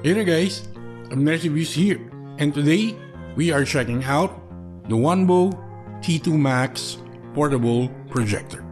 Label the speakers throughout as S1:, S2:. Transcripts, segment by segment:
S1: Hey there guys, Abners Reviews here, and today we are checking out the WANBO T2 Max portable projector.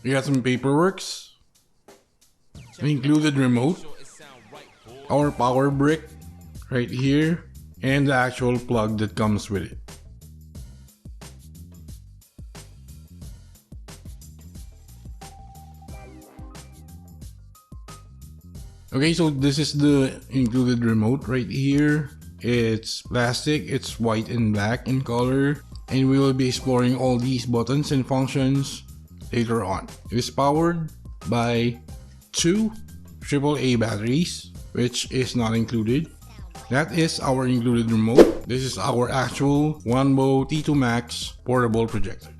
S1: We got some paperworks, an included remote, our power brick right here, and the actual plug that comes with it. Okay, so this is the included remote right here. It's plastic, it's white and black in color, and we will be exploring all these buttons and functions later on. It is powered by two AAA batteries, which is not included. That is our included remote. This is our actual WANBO T2 Max portable projector.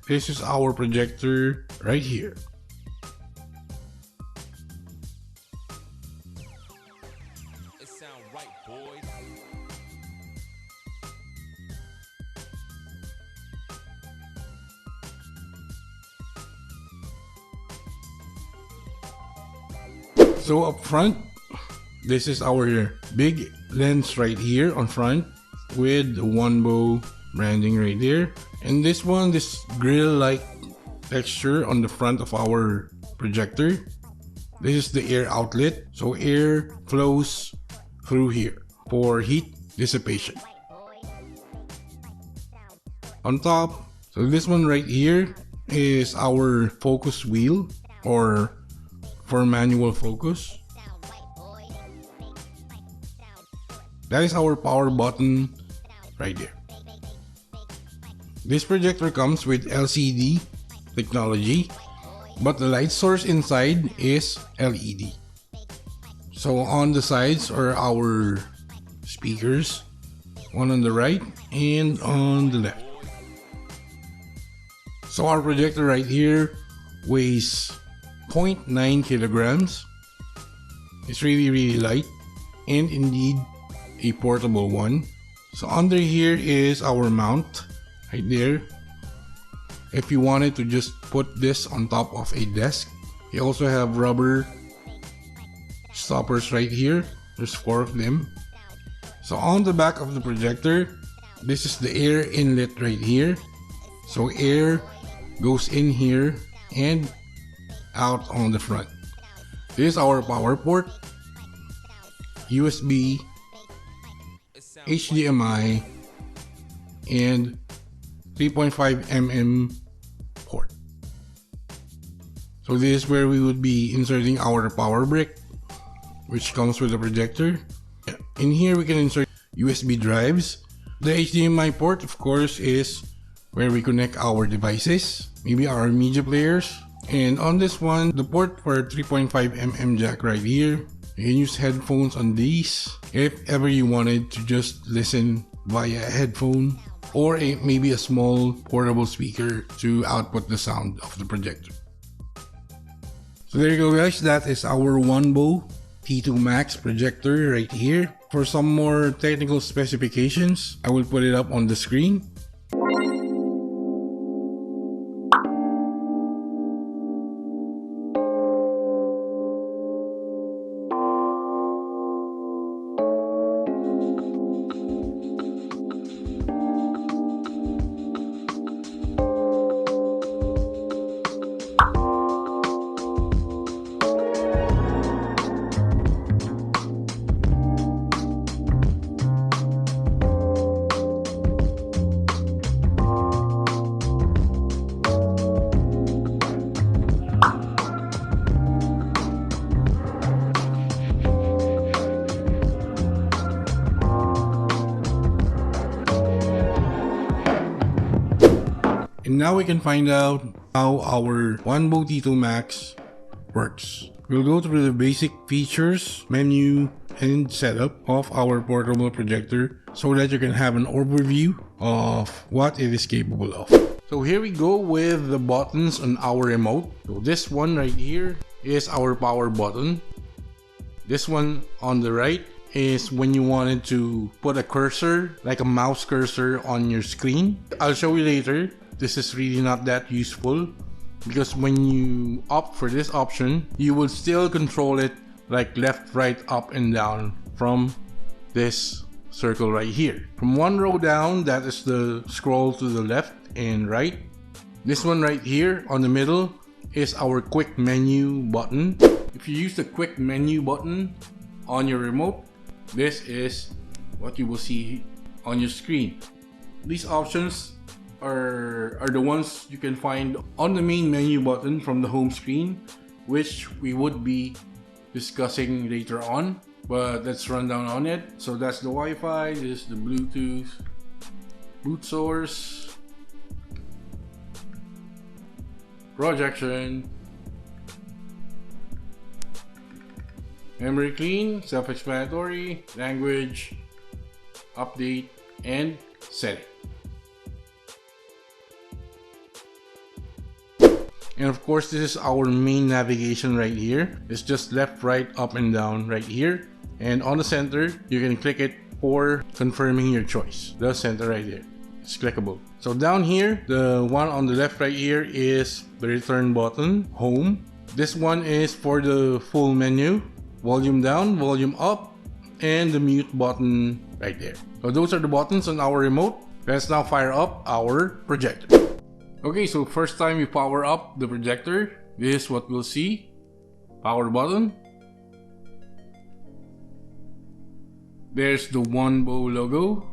S1: This is our projector right here. So up front, this is our big lens right here on front with the WANBO branding right there. And this one, this grill-like texture on the front of our projector. This is the air outlet, so air flows through here for heat dissipation. On top, so this one right here is our focus wheel, or for manual focus. That is our power button right there. This projector comes with LCD technology, but the light source inside is LED. So on the sides are our speakers, one on the right and on the left. So our projector right here weighs 0.9 kilograms. It's really light and indeed a portable one. So under here is our mount right there. If you wanted to just put this on top of a desk, you also have rubber stoppers right here. There's 4 of them. So on the back of the projector, this is the air inlet right here. So air goes in here and out on the front. This is our power port, USB, HDMI, and 3.5mm port. So this is where we would be inserting our power brick, which comes with the projector. In here we can insert USB drives. The HDMI port, of course, is where we connect our devices, maybe our media players, And on this one, the port for 3.5mm jack right here. You can use headphones on these if ever you wanted to just listen via headphone, or maybe a small portable speaker to output the sound of the projector. So there you go guys, that is our WANBO T2 Max projector right here. For some more technical specifications, I will put it up on the screen. And now we can find out how our WANBO T2 Max works. We'll go through the basic features, menu, and setup of our portable projector so that you can have an overview of what it is capable of. So here we go with the buttons on our remote. So this one right here is our power button. This one on the right is when you wanted to put a cursor, like a mouse cursor on your screen. I'll show you later. This is really not that useful because when you opt for this option, you will still control it like left, right, up, and down from this circle right here. From one row down, that is the scroll to the left and right. This one right here on the middle is our quick menu button. If you use the quick menu button on your remote, this is what you will see on your screen. These options are the ones you can find on the main menu button from the home screen, which we would be discussing later on, but let's run down on it. So that's the Wi-Fi, this is the Bluetooth, boot source, projection, memory clean, self-explanatory, language, update, and setting. And of course, this is our main navigation right here. It's just left, right, up, and down right here. And on the center, you can click it for confirming your choice. The center right here. It's clickable. So down here, the one on the left right here is the return button, home. This one is for the full menu, volume down, volume up, and the mute button right there. So those are the buttons on our remote. Let's now fire up our projector. Okay, so first time you power up the projector, this is what we'll see. Power button. There's the WANBO logo.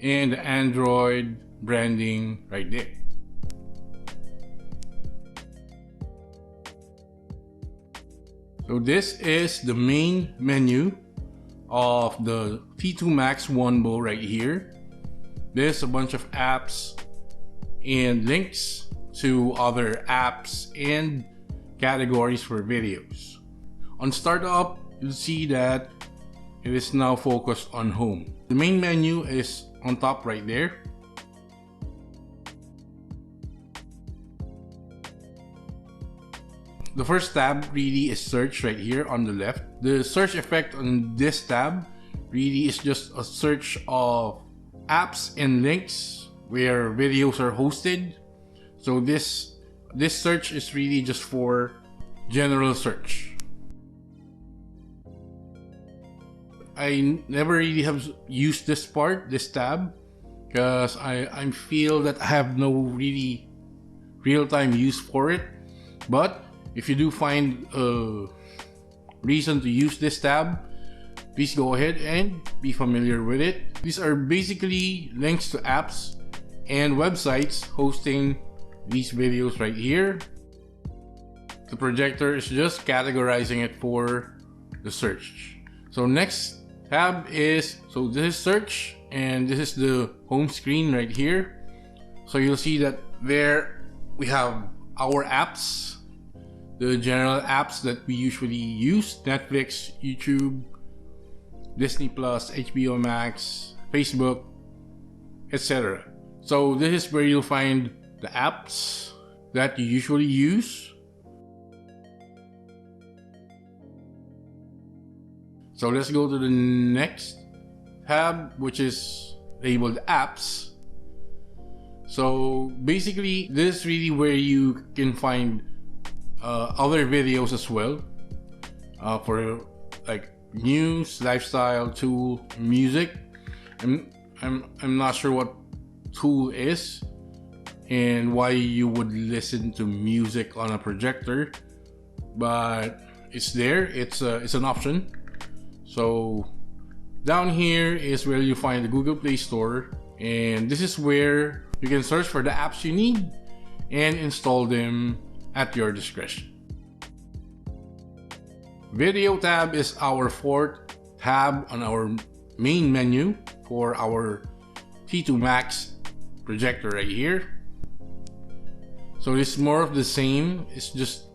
S1: And the Android branding right there. So this is the main menu of the T2 Max WANBO right here. There's a bunch of apps and links to other apps and categories for videos. On startup, you'll see that it is now focused on home. The main menu is on top right there. The first tab really is search right here on the left. The search effect on this tab really is just a search of apps and links where videos are hosted. So this search is really just for general search. I never really have used this tab, because I feel that I have no really real-time use for it. But if you do find a reason to use this tab, please go ahead and be familiar with it. These are basically links to apps and websites hosting these videos right here. The projector is just categorizing it for the search. So next tab is, so this is search and this is the home screen right here. So you'll see that there we have our apps, the general apps that we usually use: Netflix, YouTube, Disney Plus, HBO Max, Facebook, etc. So this is where you'll find the apps that you usually use. So let's go to the next tab, which is labeled apps. So basically, this is really where you can find other videos as well, for like news, lifestyle, tool, music. I'm not sure what tool is and why you would listen to music on a projector, but it's there. It's an option. So down here is where you find the Google Play Store, and this is where you can search for the apps you need and install them at your discretion. Video tab is our fourth tab on our main menu for our T2 Max projector right here. So it's more of the same. It's just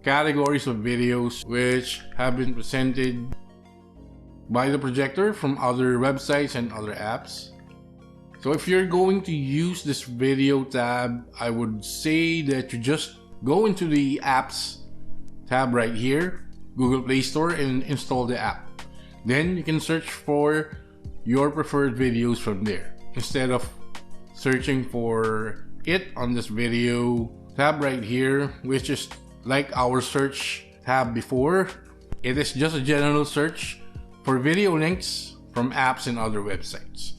S1: categories of videos which have been presented by the projector from other websites and other apps. So if you're going to use this video tab, I would say that you just go into the apps tab right here, Google Play Store, and install the app. Then you can search for your preferred videos from there instead of searching for it on this video tab right here, which is like our search tab before. It is just a general search for video links from apps and other websites.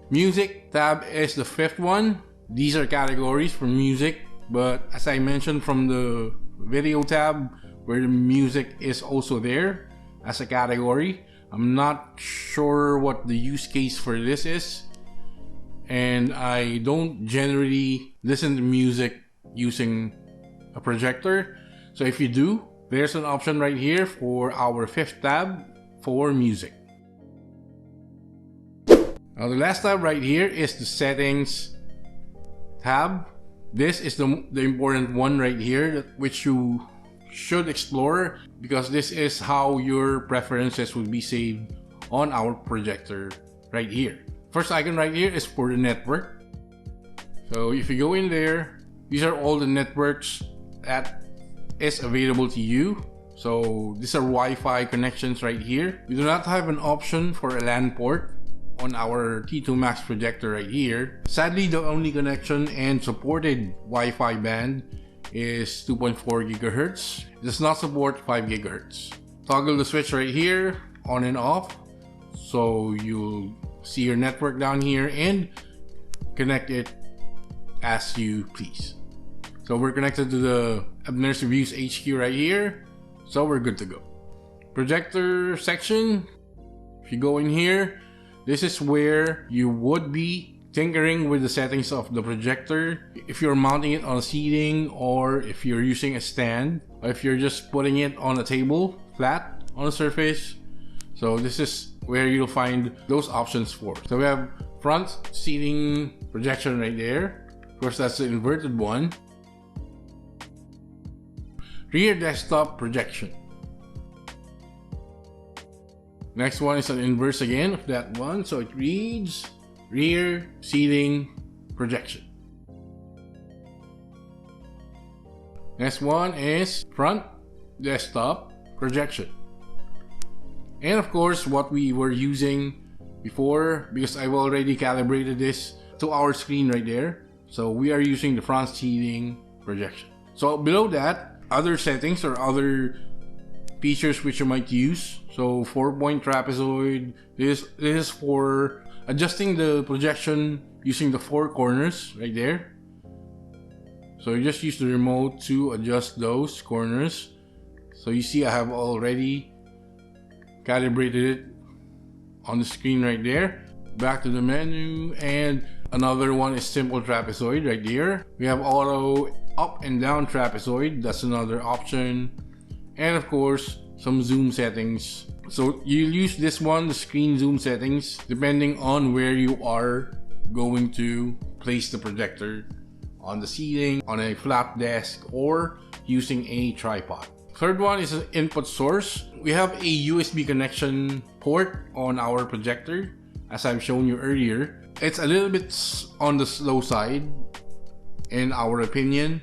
S1: Music tab is the fifth one. These are categories for music, but as I mentioned from the video tab, where the music is also there as a category, I'm not sure what the use case for this is, and I don't generally listen to music using a projector. So if you do, there's an option right here for our fifth tab for music. Now the last tab right here is the settings tab. This is the important one right here, which you should explore, because this is how your preferences will be saved on our projector right here. First icon right here is for the network. So if you go in there, these are all the networks that is available to you. So these are Wi-Fi connections right here. We do not have an option for a LAN port on our T2 Max projector right here. Sadly, the only connection and supported Wi-Fi band is 2.4 gigahertz. It does not support 5 gigahertz. Toggle the switch right here, on and off, so you'll see your network down here and connect it as you please. So we're connected to the Abners Reviews HQ right here, so we're good to go. Projector section, if you go in here, this is where you would be tinkering with the settings of the projector. If you're mounting it on a seating, or if you're using a stand, or if you're just putting it on a table flat on a surface. So this is where you'll find those options for. So we have front seating projection right there. Of course, that's the inverted one. Rear desktop projection. Next one is an inverse again of that one, so it reads rear seating projection. Next one is front desktop projection. And of course, what we were using before, because I've already calibrated this to our screen right there. So we are using the front seating projection. So below that, other settings or other features which you might use. So 4-point trapezoid. This is for adjusting the projection using the 4 corners right there. So you just use the remote to adjust those corners. So you see I have already calibrated it on the screen right there. Back to the menu, and another one is simple trapezoid right there. We have auto up and down trapezoid, that's another option. And of course, some zoom settings. So you'll use this one, the screen zoom settings, depending on where you are going to place the projector, on the ceiling, on a flat desk, or using a tripod. Third one is an input source. We have a USB connection port on our projector, as I've shown you earlier. It's a little bit on the slow side in our opinion,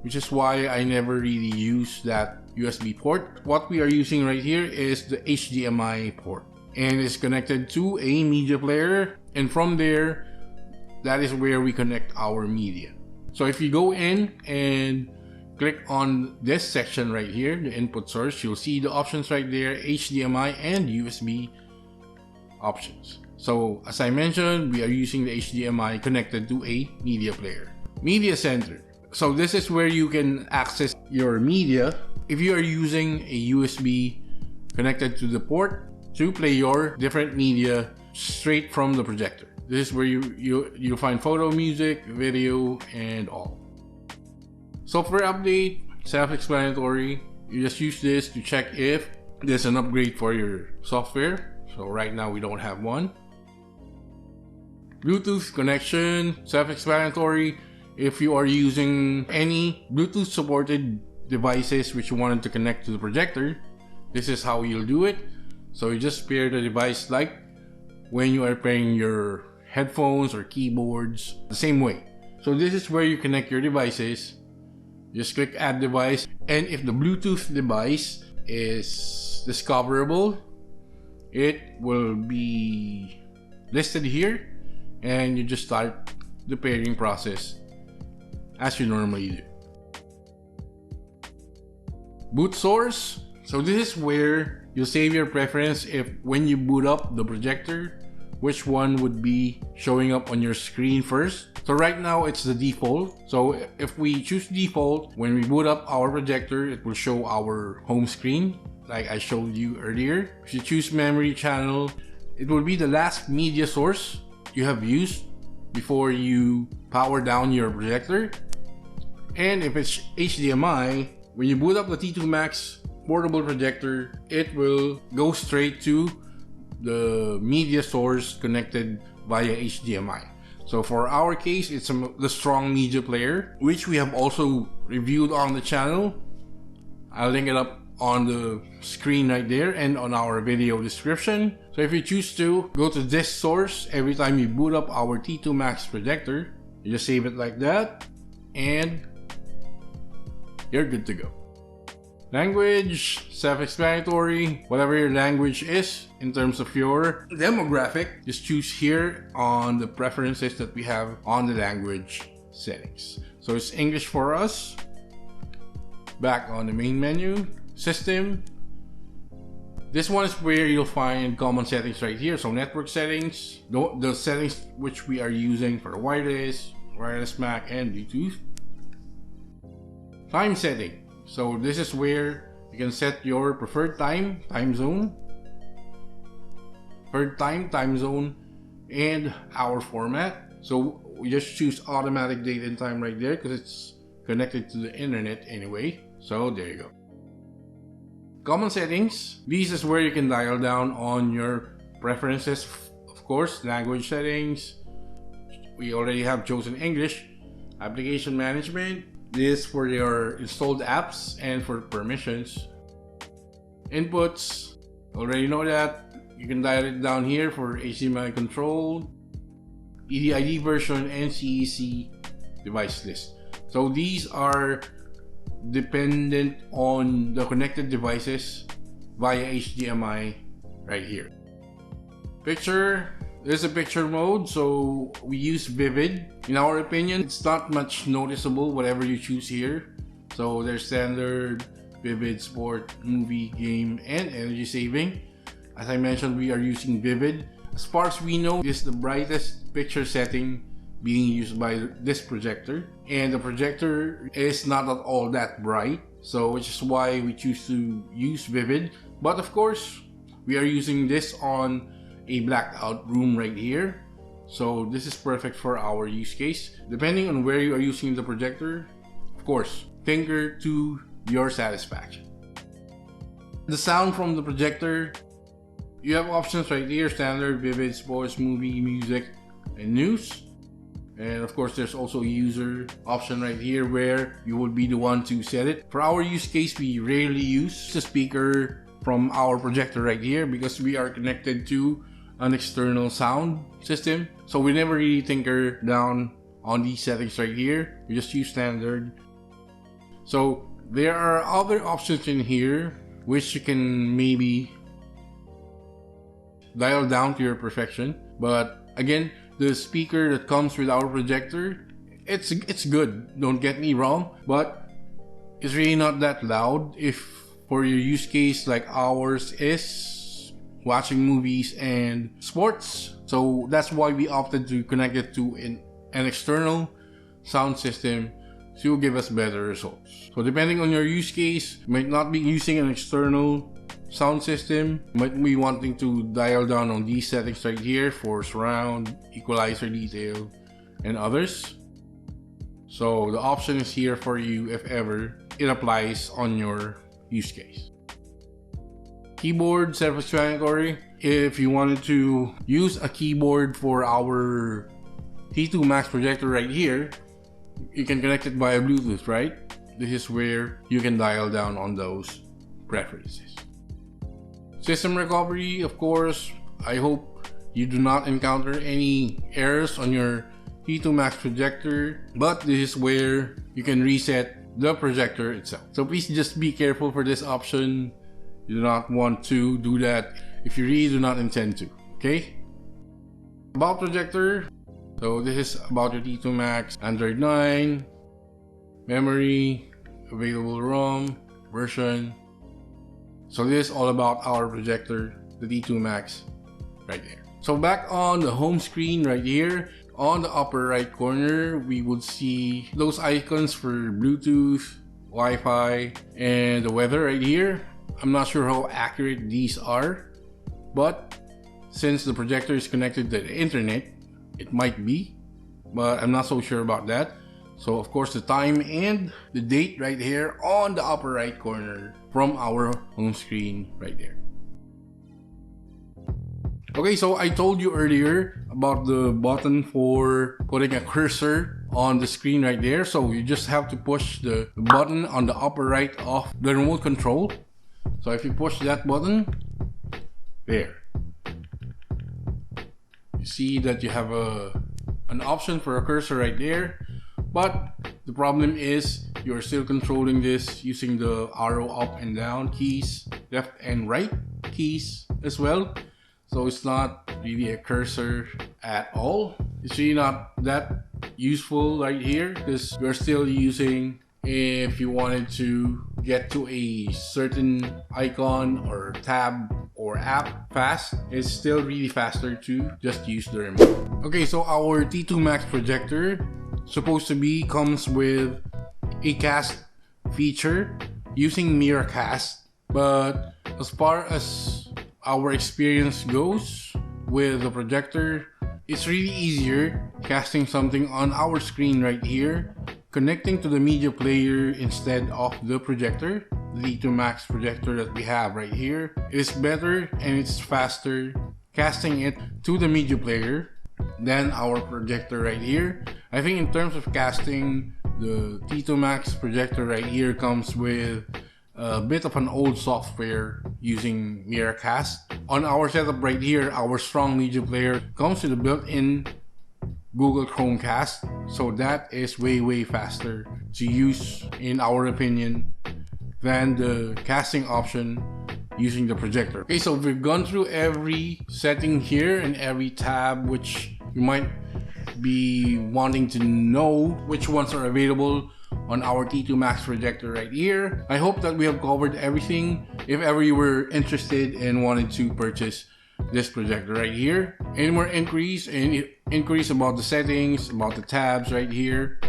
S1: which is why I never really use that USB port. What we are using right here is the HDMI port, and it's connected to a media player, and from there, that is where we connect our media. So if you go in and click on this section right here, the input source, you'll see the options right there, HDMI and USB options. So as I mentioned, we are using the HDMI connected to a media player. Media center. So this is where you can access your media if you are using a USB connected to the port to play your different media straight from the projector. This is where you'll find photo, music, video, and all. Software update, self-explanatory. You just use this to check if there's an upgrade for your software. So right now we don't have one. Bluetooth connection, self-explanatory. If you are using any Bluetooth supported devices which you wanted to connect to the projector, this is how you'll do it. So you just pair the device like when you are pairing your headphones or keyboards, the same way. So this is where you connect your devices. Just click add device, and if the Bluetooth device is discoverable, it will be listed here, and you just start the pairing process as you normally do. Boot source. So this is where you'll save your preference if when you boot up the projector, which one would be showing up on your screen first. So right now it's the default. So if we choose default, when we boot up our projector, it will show our home screen like I showed you earlier. If you choose memory channel, it will be the last media source you have used before you power down your projector. And if it's HDMI, when you boot up the T2 Max portable projector, it will go straight to the media source connected via HDMI. So for our case, it's the strong media player, which we have also reviewed on the channel. I'll link it up on the screen right there and on our video description. So if you choose to go to this source every time you boot up our T2 Max projector, you just save it like that and you're good to go. Language, self-explanatory. Whatever your language is in terms of your demographic, just choose here on the preferences that we have on the language settings. So it's English for us. Back on the main menu, system. This one is where you'll find common settings right here. So network settings, the settings which we are using for the wireless MAC, and Bluetooth. Time setting. So this is where you can set your preferred time zone, time zone, and hour format. So we just choose automatic date and time right there because it's connected to the internet anyway. So there you go. Common settings. This is where you can dial down on your preferences. Of course, language settings. We already have chosen English. Application management. This for your installed apps and for permissions. Inputs, already know that. You can dial it down here for HDMI control, EDID version, and CEC device list. So these are dependent on the connected devices via HDMI right here. Picture. There's a picture mode, so we use vivid. In our opinion, it's not much noticeable whatever you choose here. So there's standard, vivid, sport, movie, game, and energy saving. As I mentioned, we are using vivid. As far as we know, this is the brightest picture setting being used by this projector. And the projector is not at all that bright, so which is why we choose to use vivid. But of course, we are using this on a blackout room right here, so this is perfect for our use case. Depending on where you are using the projector, of course, tinker to your satisfaction. The sound from the projector, you have options right here: standard, vivid, sports, movie, music, and news. And of course, there's also a user option right here where you will be the one to set it. For our use case, we rarely use the speaker from our projector right here because we are connected to an external sound system. So we never really tinker down on these settings right here. We just use standard. So there are other options in here which you can maybe dial down to your perfection. But again, the speaker that comes with our projector, it's good, don't get me wrong, but it's really not that loud if for your use case like ours is watching movies and sports. So that's why we opted to connect it to an external sound system to give us better results. So depending on your use case, you might not be using an external sound system, you might be wanting to dial down on these settings right here for surround, equalizer detail, and others. So the option is here for you if ever it applies on your use case. Keyboard, self-explanatory. If you wanted to use a keyboard for our T2 Max projector right here, you can connect it via Bluetooth, right? This is where you can dial down on those preferences. System recovery, of course, I hope you do not encounter any errors on your T2 Max projector, but this is where you can reset the projector itself. So please just be careful for this option. You do not want to do that if you really do not intend to, okay? About projector, so this is about your T2 Max, Android 9, memory, available ROM, version. So this is all about our projector, the T2 Max, right there. So back on the home screen right here, on the upper right corner, we would see those icons for Bluetooth, Wi-Fi, and the weather right here. I'm not sure how accurate these are, but since the projector is connected to the internet, it might be, but I'm not so sure about that. So of course the time and the date right here on the upper right corner from our home screen right there. Okay, so I told you earlier about the button for putting a cursor on the screen right there. So you just have to push the button on the upper right of the remote control. So if you push that button, there, you see that you have an option for a cursor right there. But the problem is you're still controlling this using the arrow up and down keys, left and right keys as well. So it's not really a cursor at all. It's really not that useful right here because you're still using, if you wanted to get to a certain icon or tab or app fast, it's still really faster to just use the remote. Okay, so our T2 Max projector supposed to be comes with a cast feature using Miracast, but as far as our experience goes with the projector, it's really easier casting something on our screen right here, connecting to the media player instead of the projector. The T2 Max projector that we have right here is better and it's faster casting it to the media player than our projector right here. I think in terms of casting, the T2 Max projector right here comes with a bit of an old software using Miracast. On our setup right here, our strong media player comes with a built-in Google Chromecast, so that is way faster to use in our opinion than the casting option using the projector. Okay, so we've gone through every setting here and every tab which you might be wanting to know which ones are available on our T2 Max projector right here. I hope that we have covered everything. If ever you were interested and wanted to purchase this projector right here, any more inquiries about the settings, about the tabs right here,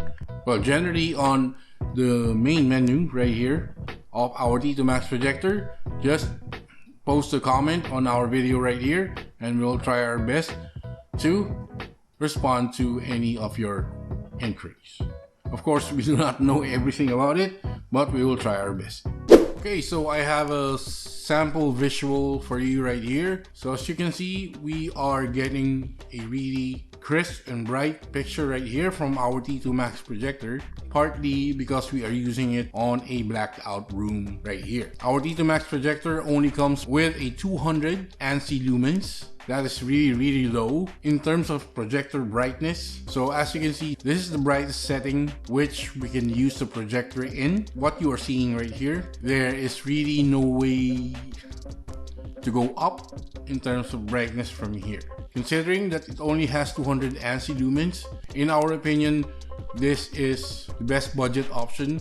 S1: well, generally on the main menu right here of our T2 Max projector, just post a comment on our video right here and we'll try our best to respond to any of your inquiries. Of course, we do not know everything about it, but we will try our best. Okay, so I have a sample visual for you right here. So as you can see, we are getting a really crisp and bright picture right here from our T2 Max projector, partly because we are using it on a blacked out room right here. Our T2 Max projector only comes with a 200 ANSI lumens. That is really low in terms of projector brightness. So as you can see, this is the brightest setting which we can use the projector in. What you are seeing right here, there is really no way to go up in terms of brightness from here. Considering that it only has 200 ANSI lumens, in our opinion, this is the best budget option.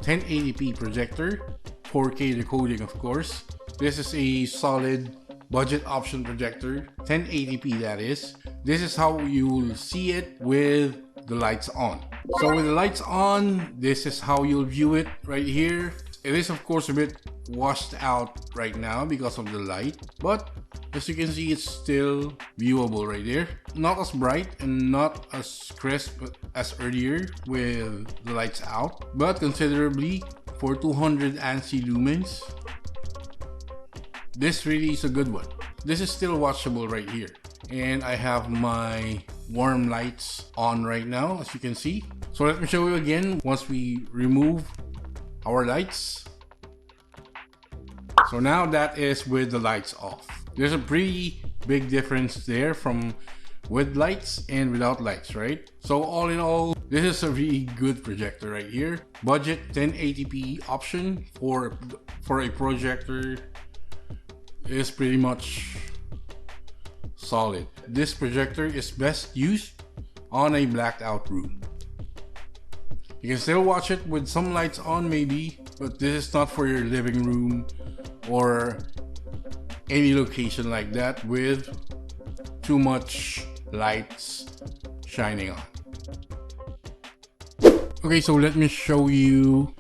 S1: 1080p projector, 4K decoding of course. This is a solid budget option projector, 1080p that is. This is how you will see it with the lights on. So with the lights on, this is how you'll view it right here. It is of course a bit washed out right now because of the light, but as you can see, it's still viewable right there. Not as bright and not as crisp as earlier with the lights out, but considerably for 200 ANSI lumens. This really is a good one. This is still watchable right here. And I have my warm lights on right now, as you can see. So let me show you again once we remove our lights. So now that is with the lights off. There's a pretty big difference there from with lights and without lights, right? So all in all, this is a really good projector right here. Budget 1080p option for a projector is pretty much solid. This projector is best used on a blacked out room. You can still watch it with some lights on maybe, but this is not for your living room or any location like that with too much lights shining on. Okay, so let me show you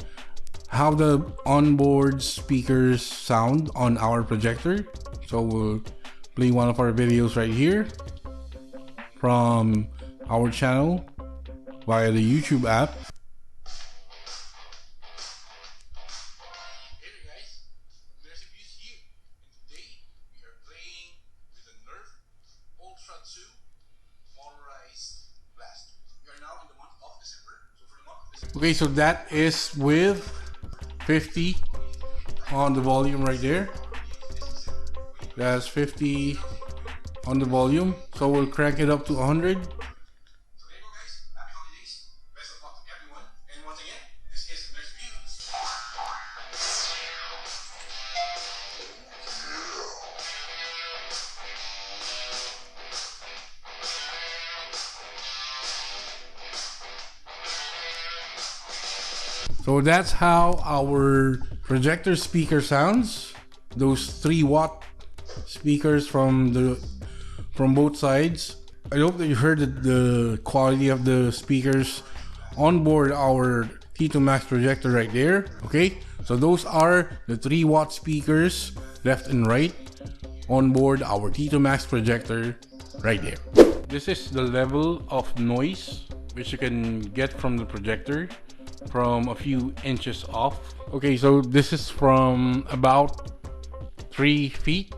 S1: how the onboard speakers sound on our projector. So we'll play one of our videos right here from our channel via the YouTube app. Hey there guys, Abners Reviews here, and today we are playing with the Nerf Ultra 2 motorized blaster. We are now in the month of December. So for the month of December. Okay, so that is with 50 on the volume right there. That's 50 on the volume. So we'll crank it up to 100. So there you go guys. Happy holidays. Best of luck to everyone. And once again, this is Abners Reviews. So that's how our projector speaker sounds. Those 3-watt speakers from both sides. I hope that you heard the quality of the speakers on board our T2 Max projector right there. Okay, so those are the 3-watt speakers left and right on board our T2 Max projector right there. This is the level of noise which you can get from the projector from a few inches off. Okay, so this is from about 3 feet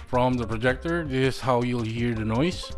S1: from the projector. This is how you'll hear the noise.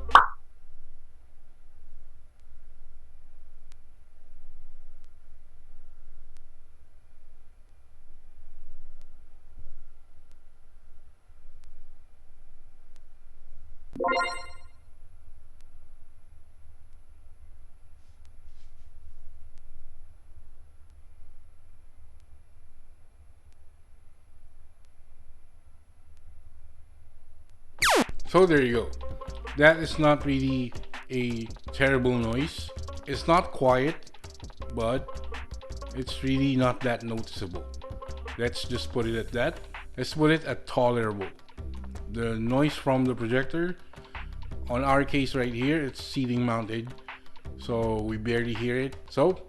S1: So there you go. That is not really a terrible noise. It's not quiet, but it's really not that noticeable. Let's just put it at that. Let's put it at tolerable. The noise from the projector, on our case right here, it's ceiling mounted, so we barely hear it. So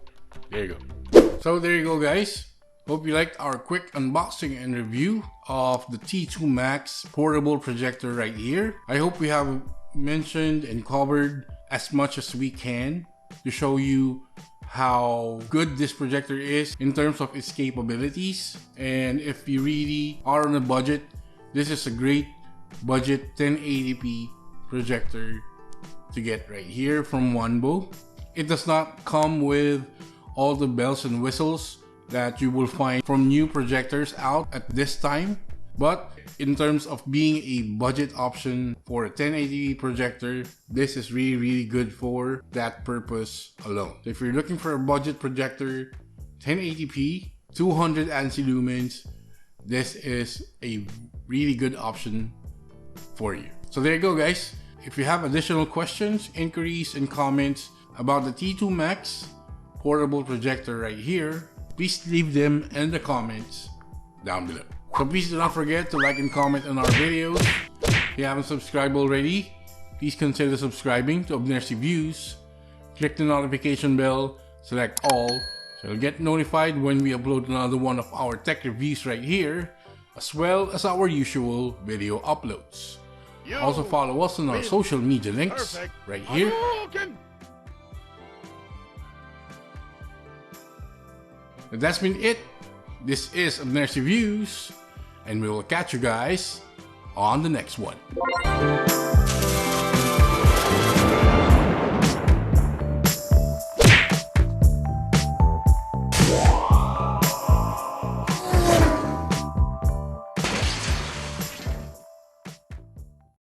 S1: there you go. So there you go guys. Hope you liked our quick unboxing and review of the T2 Max portable projector right here. I hope we have mentioned and covered as much as we can to show you how good this projector is in terms of its capabilities. And if you really are on a budget, this is a great budget 1080p projector to get right here from WANBO. It does not come with all the bells and whistles that you will find from new projectors out at this time, but in terms of being a budget option for a 1080p projector, this is really good for that purpose alone. So if you're looking for a budget projector, 1080p, 200 ANSI lumens, this is a really good option for you. So there you go, guys. If you have additional questions, inquiries, and comments about the T2 Max portable projector right here, please leave them in the comments down below. So please do not forget to like and comment on our videos. If you haven't subscribed already, please consider subscribing to Abners Reviews. Click the notification bell, select all, so you'll get notified when we upload another one of our tech reviews right here, as well as our usual video uploads. Also follow us on our social media links right here. And that's been it. This is Abners Reviews, and we will catch you guys on the next one.